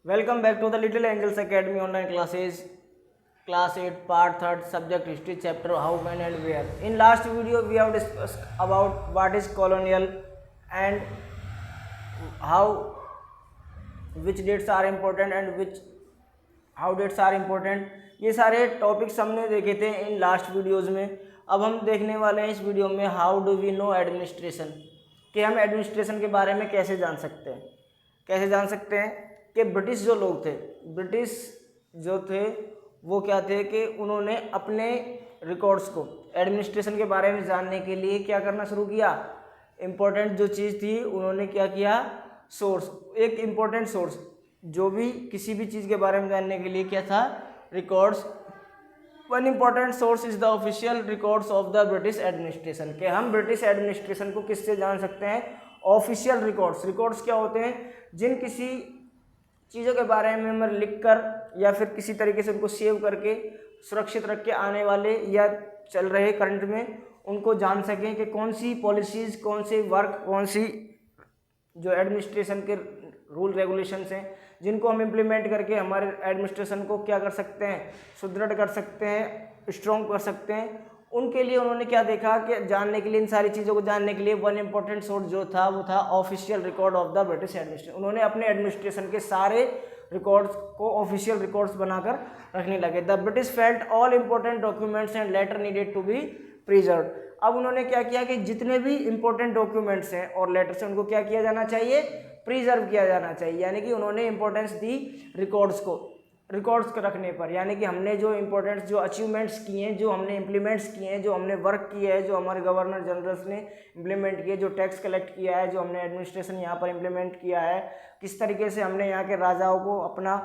Welcome back to the Little Angels Academy online classes, class 8, part 3rd, subject history, chapter how, when and where. In last video we have discussed about what is colonial and how, which dates are important and how dates are important. ये सारे topics हमने देखे थे in last videos में. अब हम देखने वाले हैं इस वीडियो में how do we know administration, कि हम एडमिनिस्ट्रेशन के बारे में कैसे जान सकते हैं कि ब्रिटिश जो लोग थे, ब्रिटिश जो थे वो क्या थे कि उन्होंने अपने रिकॉर्ड्स को एडमिनिस्ट्रेशन के बारे में जानने के लिए क्या करना शुरू किया. इम्पोर्टेंट जो चीज़ थी उन्होंने क्या किया, सोर्स, एक इम्पोर्टेंट सोर्स जो भी किसी भी चीज़ के बारे में जानने के लिए क्या था, records. One important source is the official records of the British administration, कि हम ब्रिटिश एडमिनिस्ट्रेशन को किससे जान सकते हैं, ऑफिशियल रिकॉर्ड्स. रिकॉर्ड्स क्या होते हैं, जिन किसी चीज़ों के बारे में हम लिख कर या फिर किसी तरीके से उनको सेव करके सुरक्षित रख के आने वाले या चल रहे करंट में उनको जान सकें कि कौन सी पॉलिसीज़, कौन से वर्क, कौन सी जो एडमिनिस्ट्रेशन के रूल रेगुलेशंस हैं जिनको हम इम्प्लीमेंट करके हमारे एडमिनिस्ट्रेशन को क्या कर सकते हैं, सुदृढ़ कर सकते हैं, स्ट्रॉन्ग कर सकते हैं. उनके लिए उन्होंने क्या देखा कि जानने के लिए, इन सारी चीज़ों को जानने के लिए वन इम्पोर्टेंट सोर्स जो था वो था official record of the British administration. उन्होंने अपने एडमिनिस्ट्रेशन के सारे रिकॉर्ड्स को ऑफिशियल रिकॉर्ड्स बनाकर रखने लगे. The British felt all important documents and letter needed to be preserve. अब उन्होंने क्या किया कि जितने भी इंपॉर्टेंट डॉक्यूमेंट्स हैं और लेटर्स हैं उनको क्या किया जाना चाहिए, प्रिजर्व किया जाना चाहिए. यानी कि उन्होंने इंपॉर्टेंस दी रिकॉर्ड्स को रखने पर. यानी कि हमने जो इंपॉर्टेंट्स, जो अचीवमेंट्स किए हैं, जो हमने इम्प्लीमेंट्स किए हैं, जो हमने वर्क किया है, जो हमारे गवर्नर जनरल्स ने इम्प्लीमेंट किए, जो टैक्स कलेक्ट किया है, जो हमने एडमिनिस्ट्रेशन यहाँ पर इम्प्लीमेंट किया है, किस तरीके से हमने यहाँ के राजाओं को अपना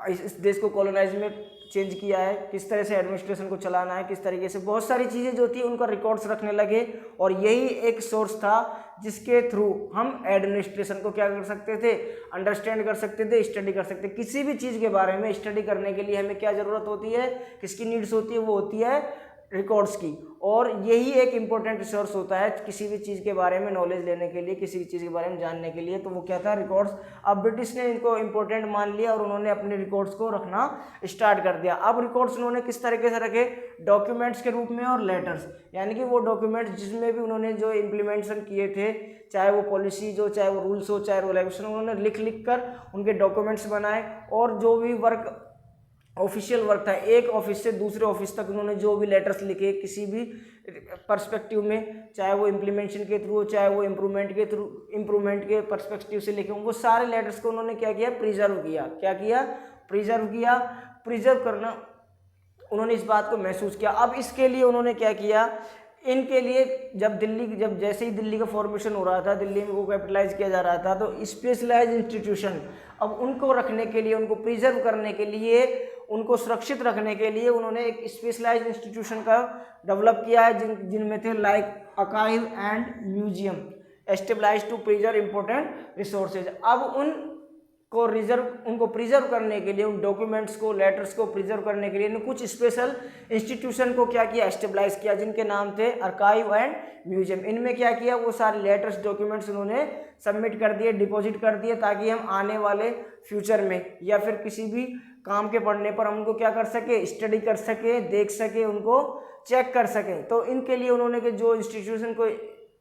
इस देश को कॉलोनाइज में चेंज किया है, किस तरह से एडमिनिस्ट्रेशन को चलाना है, किस तरीके से बहुत सारी चीज़ें जो थी उनका रिकॉर्ड्स रखने लगे. और यही एक सोर्स था जिसके थ्रू हम एडमिनिस्ट्रेशन को क्या कर सकते थे, अंडरस्टैंड कर सकते थे, स्टडी कर सकते. किसी भी चीज़ के बारे में स्टडी करने के लिए हमें क्या ज़रूरत होती है, किसकी नीड्स होती है, वो होती है रिकॉर्ड्स की. और यही एक इम्पोर्टेंट सोर्स होता है किसी भी चीज़ के बारे में नॉलेज लेने के लिए, किसी भी चीज़ के बारे में जानने के लिए. तो वो क्या था, रिकॉर्ड्स. अब ब्रिटिश ने इनको इम्पोर्टेंट मान लिया और उन्होंने अपने रिकॉर्ड्स को रखना स्टार्ट कर दिया. अब रिकॉर्ड्स उन्होंने किस तरीके से रखे, डॉक्यूमेंट्स के रूप में और लेटर्स. यानी कि वो डॉक्यूमेंट्स जिसमें भी उन्होंने जो इम्प्लीमेंटेशन किए थे, चाहे वो पॉलिसीज हो, चाहे वो रूल्स हो, चाहे रेगुलेशन, उन्होंने लिख कर उनके डॉक्यूमेंट्स बनाए. और जो भी वर्क, ऑफिशियल वर्क था, एक ऑफिस से दूसरे ऑफिस तक उन्होंने जो भी लेटर्स लिखे किसी भी पर्सपेक्टिव में, चाहे वो इम्प्लीमेंटेशन के थ्रू हो, चाहे वो इम्प्रूवमेंट के पर्सपेक्टिव से लिखे, वो सारे लेटर्स को उन्होंने क्या किया, प्रिजर्व किया. क्या किया, प्रिजर्व किया. प्रिजर्व करना उन्होंने इस बात को महसूस किया. अब इसके लिए उन्होंने क्या किया, इनके लिए जब जैसे ही दिल्ली का फॉर्मेशन हो रहा था, दिल्ली में वो कैपिटलाइज किया जा रहा था, तो स्पेशलाइज इंस्टीट्यूशन, अब उनको रखने के लिए, उनको प्रिजर्व करने के लिए, उनको सुरक्षित रखने के लिए उन्होंने एक स्पेशलाइज इंस्टीट्यूशन का डेवलप किया है, जिनमें थे like archive and museum established to preserve important resources. अब उनको प्रिजर्व करने के लिए, उन डॉक्यूमेंट्स को, लेटर्स को प्रिजर्व करने के लिए कुछ स्पेशल इंस्टीट्यूशन को क्या किया, एस्टेब्लाइज किया, जिनके नाम थे आर्काइव एंड म्यूजियम. इनमें क्या किया, वो सारे लेटर्स, डॉक्यूमेंट्स उन्होंने सबमिट कर दिए, डिपॉजिट कर दिए, ताकि हम आने वाले फ्यूचर में या फिर किसी भी काम के पढ़ने पर हम उनको क्या कर सके, स्टडी कर सके, देख सके, उनको चेक कर सकें. तो इनके लिए उन्होंने जो इंस्टीट्यूशन को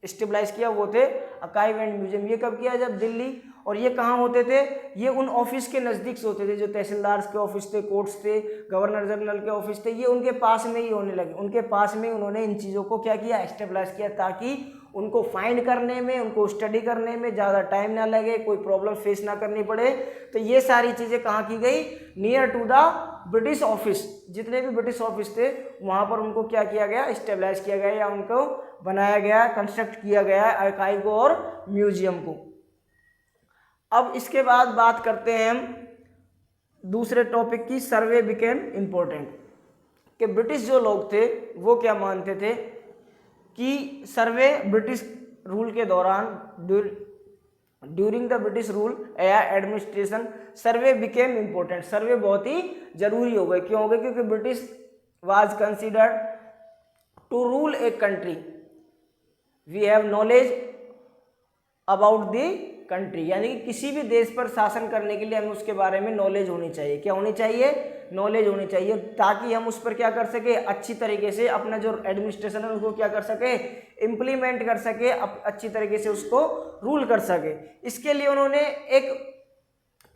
स्टेबलाइज किया वो थे आर्काइव एंड म्यूजियम. ये कब किया, जब दिल्ली, और ये कहाँ होते थे, ये उन ऑफिस के नज़दीक से होते थे, जो तहसीलदार के ऑफिस थे, कोर्ट्स थे, गवर्नर जनरल के ऑफिस थे, ये उनके पास में ही होने लगे. उनके पास में उन्होंने इन चीज़ों को क्या किया, स्टेबलाइज किया, ताकि उनको फाइंड करने में, उनको स्टडी करने में ज़्यादा टाइम ना लगे, कोई प्रॉब्लम फेस ना करनी पड़े. तो ये सारी चीज़ें कहाँ की गई, near to the British office. जितने भी ब्रिटिश ऑफिस थे वहाँ पर उनको क्या किया गया, स्टेबलाइज किया गया, या उनको बनाया गया, कंस्ट्रक्ट किया गया आर्काइव को और म्यूजियम को. अब इसके बाद बात करते हैं हम दूसरे टॉपिक की, सर्वे बिकेम इम्पोर्टेंट. कि ब्रिटिश जो लोग थे वो क्या मानते थे कि सर्वे ब्रिटिश रूल के दौरान, ड्यूरिंग द ब्रिटिश रूल या administration, survey became important. Survey बहुत ही जरूरी हो गए. क्यों हो गए, क्योंकि British was considered to rule a country. We have knowledge about the country, यानी कि किसी भी देश पर शासन करने के लिए हमें उसके बारे में नॉलेज होनी चाहिए। क्या होनी चाहिए? नॉलेज होनी चाहिए, ताकि हम उस पर क्या कर सके, अच्छी तरीके से अपना जो एडमिनिस्ट्रेशन है उसको क्या कर सके, इम्प्लीमेंट कर सके, अच्छी तरीके से उसको रूल कर सके। इसके लिए उन्होंने एक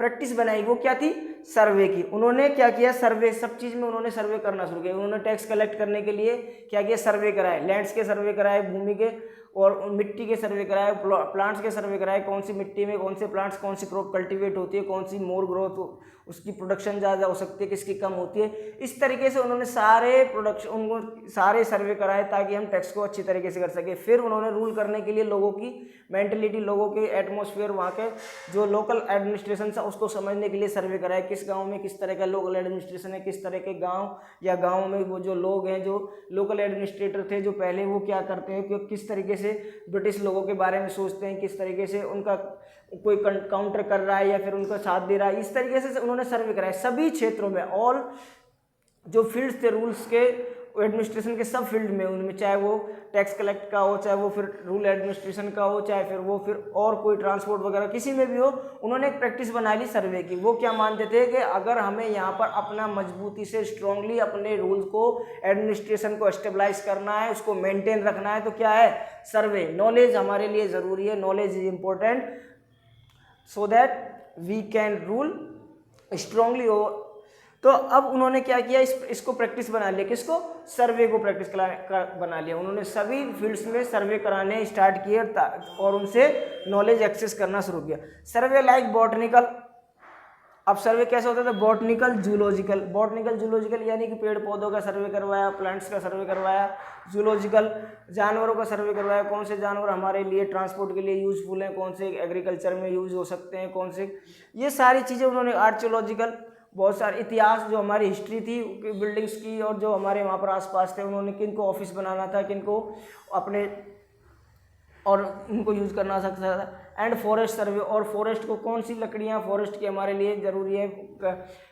प्रैक्टिस बनाई, वो क्या थी? सर्वे की। उन्होंने क्या किया? सर्वे, सब चीज़ में उन्होंने सर्वे करना शुरू किया। उन्होंने टैक्स कलेक्ट करने के लिए क्या किया? सर्वे कराए, लैंड्स के सर्वे कराए, भूमि के और मिट्टी के सर्वे कराए, प्लांट्स के सर्वे कराए, कौन सी मिट्टी में कौन से प्लांट्स, कौन सी क्रॉप कल्टीवेट होती है, कौन सी मोर ग्रोथ, उसकी प्रोडक्शन ज़्यादा हो सकती है, किसकी कम होती है। इस तरीके से उन्होंने सारे प्रोडक्शन, उनको सारे सर्वे कराए ताकि हम टैक्स को अच्छी तरीके से कर सके। फिर उन्होंने रूल करने के लिए लोगों की मेंटलिटी, लोगों के एटमॉस्फेयर, वहाँ के जो लोकल एडमिनिस्ट्रेशन था उसको समझने के लिए सर्वे कराए। किस गांव में किस तरह का लोकल एडमिनिस्ट्रेशन है, किस तरह के गांव या गांव में वो जो लोग हैं, जो लोकल एडमिनिस्ट्रेटर थे जो पहले, वो क्या करते हैं, कि किस तरीके से ब्रिटिश लोगों के बारे में सोचते हैं, किस तरीके से उनका कोई काउंटर कर रहा है या फिर उनका साथ दे रहा है। इस तरीके से उन्होंने सर्वे कराया सभी क्षेत्रों में। ऑल जो फील्ड्स थे रूल्स के, एडमिनिस्ट्रेशन के सब फील्ड में, उनमें चाहे वो टैक्स कलेक्ट का हो, चाहे वो फिर रूल एडमिनिस्ट्रेशन का हो, चाहे फिर वो फिर और कोई ट्रांसपोर्ट वगैरह किसी में भी हो, उन्होंने एक प्रैक्टिस बना ली सर्वे की। वो क्या मानते थे कि अगर हमें यहाँ पर अपना मजबूती से स्ट्रांगली अपने रूल को, एडमिनिस्ट्रेशन को स्टेबलाइज करना है, उसको मेंटेन रखना है, तो क्या है? सर्वे। नॉलेज हमारे लिए ज़रूरी है, knowledge is important, so that we can rule strongly. तो अब उन्होंने क्या किया? इसको प्रैक्टिस बना लिया। किसको? सर्वे को प्रैक्टिस बना लिया। उन्होंने सभी फील्ड्स में सर्वे कराने स्टार्ट किए और उनसे नॉलेज एक्सेस करना शुरू किया। सर्वे लाइक बॉटनिकल। अब सर्वे कैसे होता था? Botanical, zoological. बॉटनिकल, जूलॉजिकल यानी कि पेड़ पौधों का सर्वे करवाया, प्लांट्स का सर्वे करवाया। जूलॉजिकल, जानवरों का सर्वे करवाया, कौन से जानवर हमारे लिए ट्रांसपोर्ट के लिए यूजफुल हैं, कौन से एग्रीकल्चर में यूज हो सकते हैं, कौन से, ये सारी चीज़ें उन्होंने। आर्कियोलॉजिकल, बहुत सारे इतिहास, जो हमारी हिस्ट्री थी बिल्डिंग्स की और जो हमारे वहाँ पर आसपास थे, उन्होंने किन को ऑफिस बनाना था, किन को अपने और उनको यूज़ करना सकता था। एंड फॉरेस्ट सर्वे, और फॉरेस्ट को कौन सी लकड़ियाँ फॉरेस्ट की हमारे लिए ज़रूरी है,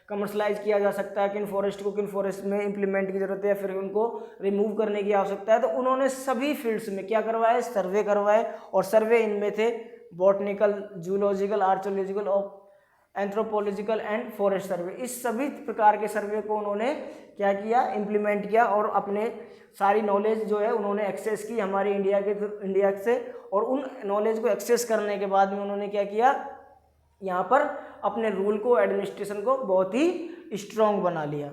कमर्शलाइज किया जा सकता है, किन फॉरेस्ट में इम्प्लीमेंट की ज़रूरत है, फिर उनको रिमूव करने की आवश्यकता है। तो उन्होंने सभी फील्ड्स में क्या करवाए? सर्वे करवाए। और सर्वे इनमें थे बॉटनिकल, जूलॉजिकल, आर्कियोलॉजिकल और एंथ्रोपोलॉजिकल एंड फॉरेस्ट सर्वे। इस सभी प्रकार के सर्वे को उन्होंने क्या किया? इम्प्लीमेंट किया और अपने सारी नॉलेज जो है उन्होंने एक्सेस की हमारे इंडिया से। और उन नॉलेज को एक्सेस करने के बाद में उन्होंने क्या किया? यहाँ पर अपने रूल को, एडमिनिस्ट्रेशन को बहुत ही स्ट्रॉन्ग बना लिया।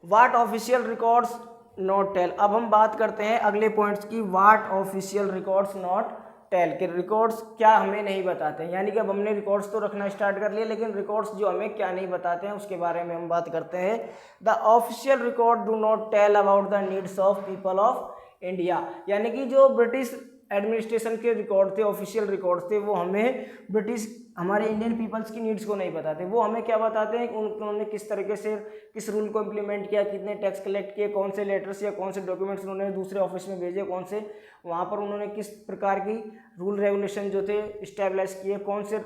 What official records not tell. अब हम बात करते हैं अगले पॉइंट्स की। What official records not tell, के रिकॉर्ड्स क्या हमें नहीं बताते हैं। यानी कि अब हमने रिकॉर्ड्स तो रखना स्टार्ट कर लिया, लेकिन रिकॉर्ड्स जो हमें क्या नहीं बताते हैं उसके बारे में हम बात करते हैं। The official record do not tell about the needs of people of India. यानी कि जो ब्रिटिश एडमिनिस्ट्रेशन के रिकॉर्ड थे, ऑफिशियल रिकॉर्ड थे, वो हमें ब्रिटिश, हमारे इंडियन पीपल्स की नीड्स को नहीं बताते। वो हमें क्या बताते हैं? उन्होंने किस तरीके से किस रूल को इम्प्लीमेंट किया, कितने टैक्स कलेक्ट किए, कौन से लेटर्स या कौन से डॉक्यूमेंट्स उन्होंने दूसरे ऑफिस में भेजे, कौन से वहाँ पर उन्होंने किस प्रकार की रूल रेगुलेशन जो थे इस्टेब्लिश किए, कौन से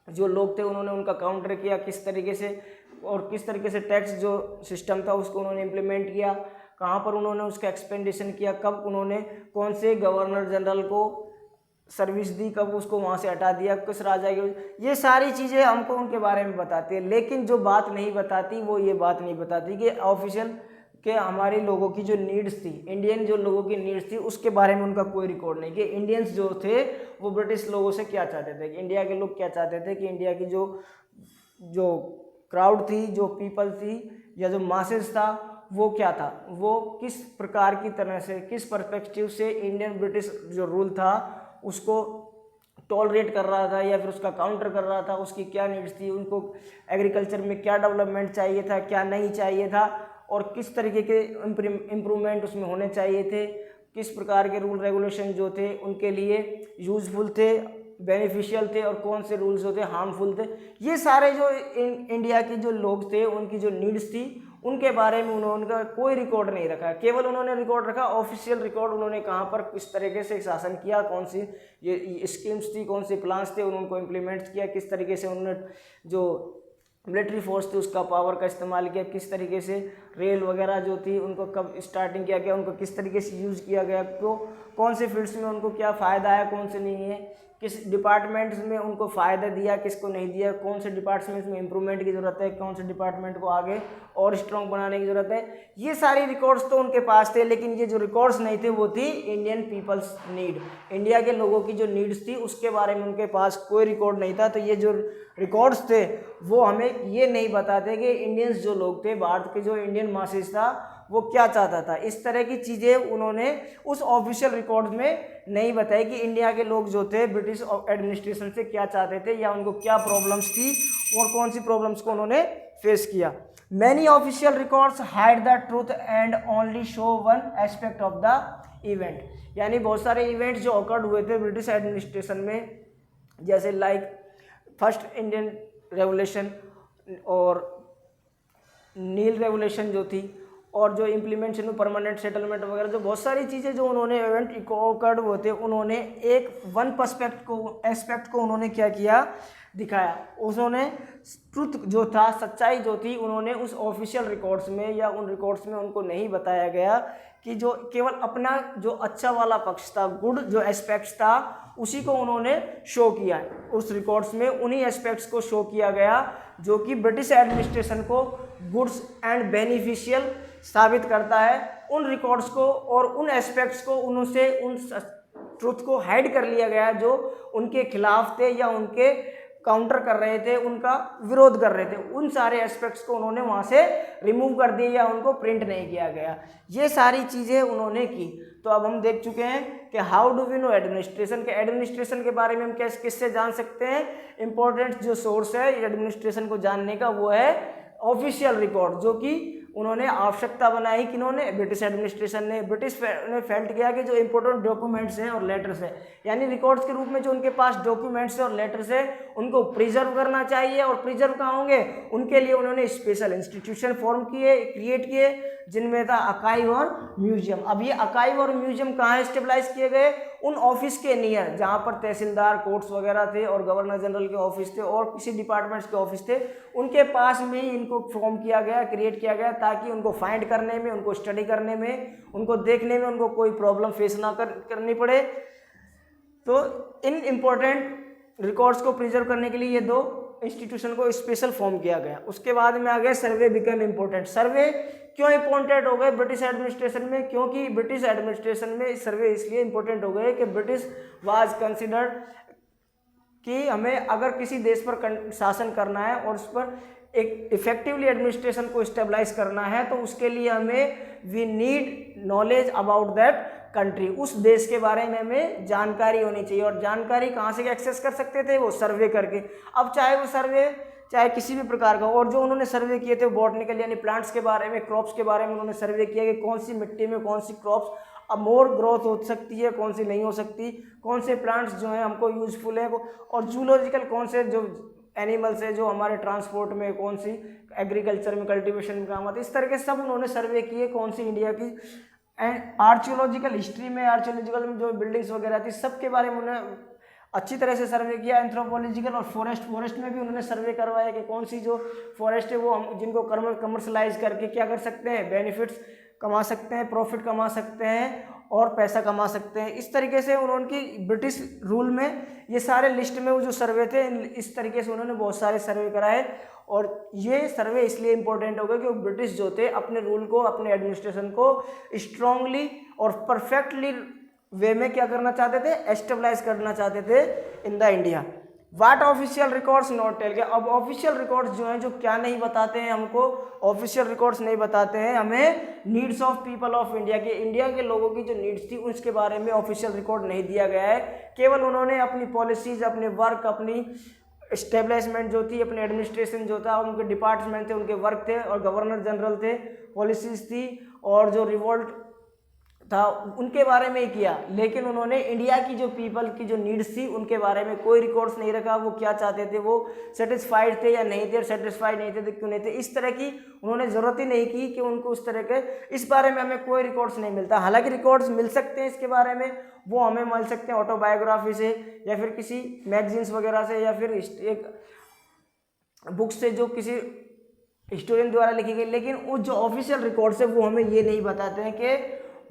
जो लोग थे उन्होंने उनका काउंटर किया किस तरीके से, और किस तरीके से टैक्स जो सिस्टम था उसको उन्होंने इम्प्लीमेंट किया, कहाँ पर उन्होंने उसका एक्सपेंडिशन किया, कब उन्होंने कौन से गवर्नर जनरल को सर्विस दी, कब उसको वहाँ से हटा दिया, किस राजा के, ये सारी चीज़ें हमको उनके बारे में बताती है। लेकिन जो बात नहीं बताती वो ये बात नहीं बताती कि ऑफिशियल के हमारे लोगों की जो नीड्स थी, इंडियन जो लोगों की नीड्स थी, उसके बारे में उनका कोई रिकॉर्ड नहीं कि इंडियंस जो थे वो ब्रिटिश लोगों से क्या चाहते थे, कि इंडिया के लोग क्या चाहते थे, कि इंडिया की जो क्राउड थी, जो पीपल थी या जो मासेस था, वो क्या था, वो किस प्रकार की तरह से, किस पर्सपेक्टिव से इंडियन ब्रिटिश जो रूल था उसको टॉलरेट कर रहा था या फिर उसका काउंटर कर रहा था, उसकी क्या नीड्स थी, उनको एग्रीकल्चर में क्या डेवलपमेंट चाहिए था, क्या नहीं चाहिए था, और किस तरीके के इम्प्रूवमेंट उसमें होने चाहिए थे, किस प्रकार के रूल रेगुलेशन जो थे उनके लिए यूजफुल थे, बेनिफिशियल थे, और कौन से रूल्स जो थे हार्मफुल थे। ये सारे जो इंडिया के जो लोग थे उनकी जो नीड्स थी उनके बारे में उनका कोई रिकॉर्ड नहीं रखा। केवल उन्होंने रिकॉर्ड रखा ऑफिशियल रिकॉर्ड, उन्होंने कहाँ पर किस तरीके से शासन किया, कौन सी ये स्कीम्स थी, कौन से प्लान्स थे, उनको इम्प्लीमेंट किया, किस तरीके से उन्होंने जो मिलिट्री फोर्स थी उसका पावर का इस्तेमाल किया, किस तरीके से रेल वगैरह जो थी उनको कब स्टार्टिंग किया गया, उनको किस तरीके से यूज़ किया गया, क्यों, कौन से फील्ड्स में उनको क्या फ़ायदा है, कौन से नहीं है, किस डिपार्टमेंट्स में उनको फ़ायदा दिया, किसको नहीं दिया, कौन से डिपार्टमेंट्स में इंप्रूवमेंट की ज़रूरत है, कौन से डिपार्टमेंट को आगे और स्ट्रॉन्ग बनाने की ज़रूरत है। ये सारी रिकॉर्ड्स तो उनके पास थे, लेकिन ये जो रिकॉर्ड्स नहीं थे वो थी इंडियन पीपल्स नीड, इंडिया के लोगों की जो नीड्स थी उसके बारे में उनके पास कोई रिकॉर्ड नहीं था। तो ये जो रिकॉर्ड्स थे वो हमें ये नहीं बताते कि इंडियंस जो लोग थे, भारत के जो इंडियन मासेस था वो क्या चाहता था। इस तरह की चीज़ें उन्होंने उस ऑफिशियल रिकॉर्ड्स में नहीं बताई कि इंडिया के लोग जो थे ब्रिटिश एडमिनिस्ट्रेशन से क्या चाहते थे या उनको क्या प्रॉब्लम्स थी और कौन सी प्रॉब्लम्स को उन्होंने फेस किया। Many official records hide the truth and only show one aspect of the event, यानी बहुत सारे इवेंट्स जो ऑकर्ड हुए थे ब्रिटिश एडमिनिस्ट्रेशन में, जैसे लाइक फर्स्ट इंडियन रेवोल्यूशन और नील रेवोल्यूशन जो थी, और जो इम्प्लीमेंटेशन में परमानेंट सेटलमेंट वगैरह, जो बहुत सारी चीज़ें जो उन्होंने इवेंट ऑकर्ड हुए थे, उन्होंने एक वन एस्पेक्ट को उन्होंने क्या किया, दिखाया। उन्होंने ट्रुथ जो था, सच्चाई जो थी, उन्होंने उस ऑफिशियल रिकॉर्ड्स में या उन रिकॉर्ड्स में उनको नहीं बताया गया कि जो केवल अपना जो अच्छा वाला पक्ष था, गुड जो एस्पेक्ट्स था, उसी को उन्होंने शो किया। उस रिकॉर्ड्स में उन्हीं एस्पेक्ट्स को शो किया गया जो कि ब्रिटिश एडमिनिस्ट्रेशन को गुड्स एंड बेनिफिशियल साबित करता है। उन रिकॉर्ड्स को और उन एस्पेक्ट्स को उनसे उन ट्रुथ को हाइड कर लिया गया जो उनके खिलाफ थे या उनके काउंटर कर रहे थे, उनका विरोध कर रहे थे। उन सारे एस्पेक्ट्स को उन्होंने वहाँ से रिमूव कर दिया या उनको प्रिंट नहीं किया गया। ये सारी चीज़ें उन्होंने की। तो अब हम देख चुके हैं कि how do we know administration, के एडमिनिस्ट्रेशन के बारे में हम किससे जान सकते हैं। इंपॉर्टेंट जो सोर्स है एडमिनिस्ट्रेशन को जानने का वो है ऑफिशियल रिकॉर्ड, जो कि उन्होंने आवश्यकता बनाई, किन्होंने, ब्रिटिश एडमिनिस्ट्रेशन ने। ब्रिटिश ने फेल्ट किया कि जो इंपॉर्टेंट डॉक्यूमेंट्स हैं और लेटर्स हैं, यानी रिकॉर्ड्स के रूप में जो उनके पास डॉक्यूमेंट्स हैं और लेटर्स हैं, उनको प्रिजर्व करना चाहिए। और प्रिजर्व कहाँ होंगे, उनके लिए उन्होंने स्पेशल इंस्टीट्यूशन फॉर्म किए, क्रिएट किए, जिनमें था अकाइव और म्यूजियम। अब ये अकाइव और म्यूजियम कहाँ स्टेबलाइज किए गए, उन ऑफिस के नियर जहाँ पर तहसीलदार, कोर्ट्स वगैरह थे और गवर्नर जनरल के ऑफिस थे और किसी डिपार्टमेंट्स के ऑफिस थे, उनके पास में ही इनको फॉर्म किया गया, क्रिएट किया गया, ताकि उनको फाइंड करने में, उनको स्टडी करने में, उनको देखने में उनको कोई प्रॉब्लम फेस ना करनी पड़े। तो इन इम्पोर्टेंट रिकॉर्ड्स को प्रिजर्व करने के लिए ये दो इंस्टीट्यूशन को स्पेशल फॉर्म किया गया। उसके बाद में आ गया सर्वे बिकम इम्पोर्टेंट। सर्वे क्यों इम्पोर्टेंट हो गए ब्रिटिश एडमिनिस्ट्रेशन में, क्योंकि ब्रिटिश एडमिनिस्ट्रेशन में सर्वे इसलिए इम्पोर्टेंट हो गए कि ब्रिटिश वाज कंसिडर्ड कि हमें अगर किसी देश पर शासन करना है और उस पर एक इफेक्टिवली एडमिनिस्ट्रेशन को स्टेबलाइज करना है, तो उसके लिए हमें we need knowledge about that country, उस देश के बारे में हमें जानकारी होनी चाहिए। और जानकारी कहाँ से एक्सेस कर सकते थे, वो सर्वे करके। अब चाहे वो सर्वे चाहे किसी भी प्रकार का, और जो उन्होंने सर्वे किए थे बॉटनिकल यानी प्लांट्स के बारे में, क्रॉप्स के बारे में उन्होंने सर्वे किया कि कौन सी मिट्टी में कौन सी क्रॉप्स अब मोर ग्रोथ हो सकती है, कौन सी नहीं हो सकती, कौन से प्लांट्स जो हैं हमको यूजफुल है, और जूलॉजिकल कौन से जो एनिमल्स है जो हमारे ट्रांसपोर्ट में, कौन सी एग्रीकल्चर में, कल्टीवेशन में काम आती है। इस तरह के सब उन्होंने सर्वे किए, कौन सी इंडिया की एंड आर्कियोलॉजिकल हिस्ट्री में, आर्कियोलॉजिकल में जो बिल्डिंग्स वगैरह थी सबके बारे में उन्होंने अच्छी तरह से सर्वे किया। एंथ्रोपोलॉजिकल और फॉरेस्ट में भी उन्होंने सर्वे करवाया कि कौन सी जो फॉरेस्ट है वो हम जिनको कमर्शलाइज करके क्या कर सकते हैं, बेनिफिट्स कमा सकते हैं, प्रॉफिट कमा सकते हैं और पैसा कमा सकते हैं। इस तरीके से उन्होंने ब्रिटिश रूल में ये सारे लिस्ट में वो जो सर्वे थे, इस तरीके से उन्होंने बहुत सारे सर्वे कराए। और ये सर्वे इसलिए इम्पोर्टेंट हो गए कि ब्रिटिश जो थे अपने रूल को, अपने एडमिनिस्ट्रेशन को स्ट्रांगली और परफेक्टली वे में क्या करना चाहते थे, एस्टेब्लाइज करना चाहते थे in the India. What official records not tell के, अब ऑफिशियल रिकॉर्ड्स जो हैं जो क्या नहीं बताते हैं हमको, ऑफिशियल रिकॉर्ड्स नहीं बताते हैं हमें needs of people of India के, इंडिया के लोगों की जो नीड्स थी उसके बारे में ऑफिशियल रिकॉर्ड नहीं दिया गया है। केवल उन्होंने अपनी पॉलिसीज, अपने वर्क, अपनी एस्टेब्लिशमेंट जो थी, अपने एडमिनिस्ट्रेशन जो था, उनके डिपार्टमेंट थे, उनके वर्क थे और गवर्नर जनरल थे, पॉलिसीज थी और जो रिवोल्ट था उनके बारे में ही किया। लेकिन उन्होंने इंडिया की जो पीपल की जो नीड्स थी उनके बारे में कोई रिकॉर्ड्स नहीं रखा। वो क्या चाहते थे, वो सेटिस्फाइड थे या नहीं थे, सेटिस्फाइड नहीं थे तो क्यों नहीं थे, इस तरह की उन्होंने ज़रूरत ही नहीं की कि उनको उस तरह के इस बारे में हमें कोई रिकॉर्ड्स नहीं मिलता। हालांकि रिकॉर्ड्स मिल सकते हैं इसके बारे में, वो हमें मिल सकते हैं ऑटोबायोग्राफी से या फिर किसी मैगजीन्स वगैरह से या फिर एक बुक्स से जो किसी हिस्टोरियन द्वारा लिखी गई, लेकिन वो जो ऑफिशियल रिकॉर्ड्स है वो हमें ये नहीं बताते हैं कि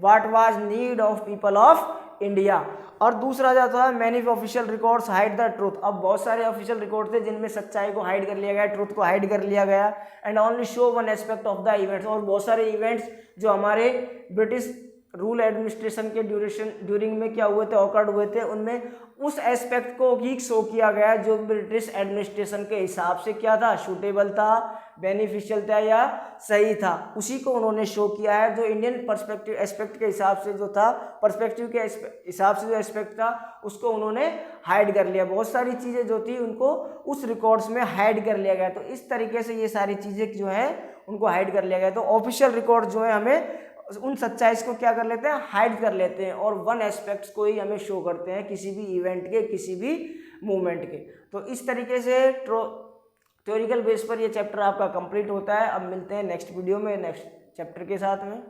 what was need of people of India. और दूसरा जो था many official records hide the truth. अब बहुत सारे ऑफिशियल रिकॉर्ड थे जिनमें सच्चाई को हाइड कर लिया गया, ट्रूथ को हाइड कर लिया गया, and only show one aspect of the events. और बहुत सारे इवेंट्स जो हमारे ब्रिटिश रूल एडमिनिस्ट्रेशन के ड्यूरिंग में क्या हुए थे, ऑकर्ड हुए थे, उनमें उस एस्पेक्ट को ही शो किया गया जो ब्रिटिश एडमिनिस्ट्रेशन के हिसाब से क्या था, सूटेबल था, बेनिफिशियल था या सही था, उसी को उन्होंने शो किया है। जो इंडियन पर्सपेक्टिव एस्पेक्ट के हिसाब से जो था, पर्सपेक्टिव के हिसाब से जो एस्पेक्ट था उसको उन्होंने हाइड कर लिया। बहुत सारी चीज़ें जो थी उनको उस रिकॉर्ड्स में हाइड कर लिया गया। तो इस तरीके से ये सारी चीज़ें जो है उनको हाइड कर लिया गया। तो ऑफिशियल रिकॉर्ड जो है हमें उन सच्चाइज को क्या कर लेते हैं, हाइड कर लेते हैं, और वन एस्पेक्ट्स को ही हमें शो करते हैं किसी भी इवेंट के, किसी भी मूवमेंट के। तो इस तरीके से थ्योरिकल बेस पर ये चैप्टर आपका कंप्लीट होता है। अब मिलते हैं नेक्स्ट वीडियो में नेक्स्ट चैप्टर के साथ में।